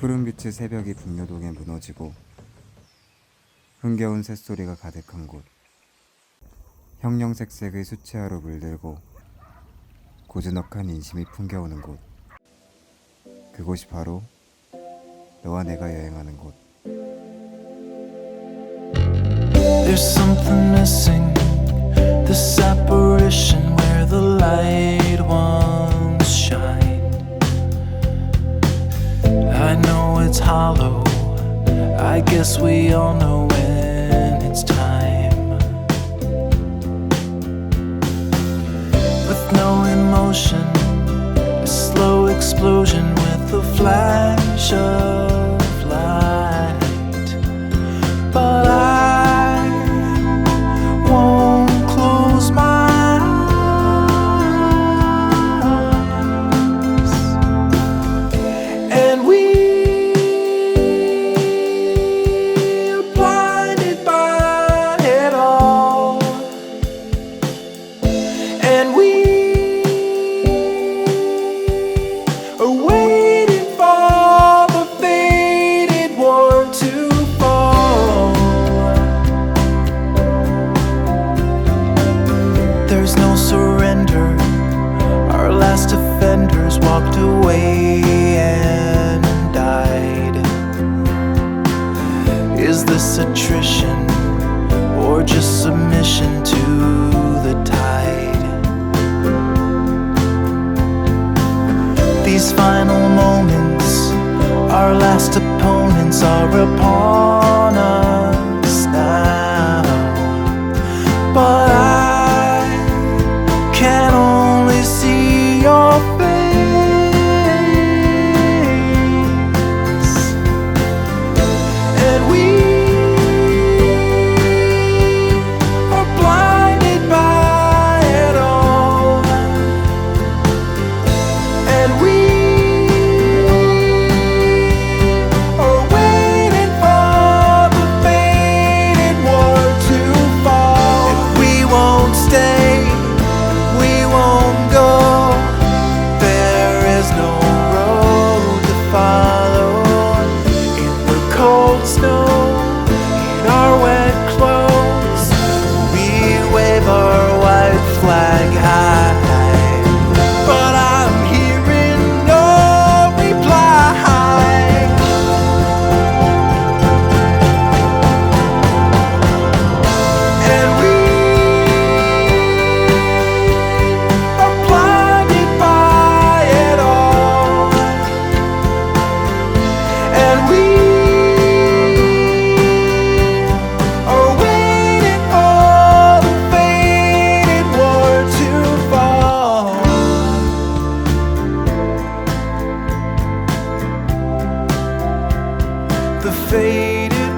푸른빛의 새벽이 북녀동에 무너지고 흥겨운 새소리가 가득한 곳, 형형색색의 수채화로 물들고 고즈넉한 인심이 풍겨오는 곳, 그곳이 바로 너와 내가 여행하는 곳. There's something missing, this apparition where the light ones shine. I know it's hollow, I guess we all know when it's time. With no emotion, a slow explosion with a flash of light. But I won't close my eyes, and we are blinded by it all, and we are waiting for the faded war to fall. There's no surrender, our last offenders walked away and died. Is this attrition or just submission to the tide? These final moments, our last opponents are upon us now. But I can only see your face, and we are blinded by it all, and we are waiting for the faded war to fall. And we won't stay, we won't go, there is no road to follow. In the cold snow, in our wet clothes, we wave our white flag high. But I'm hearing no reply, and we are blinded by it all, and we are waiting for the faded war to fall. The faded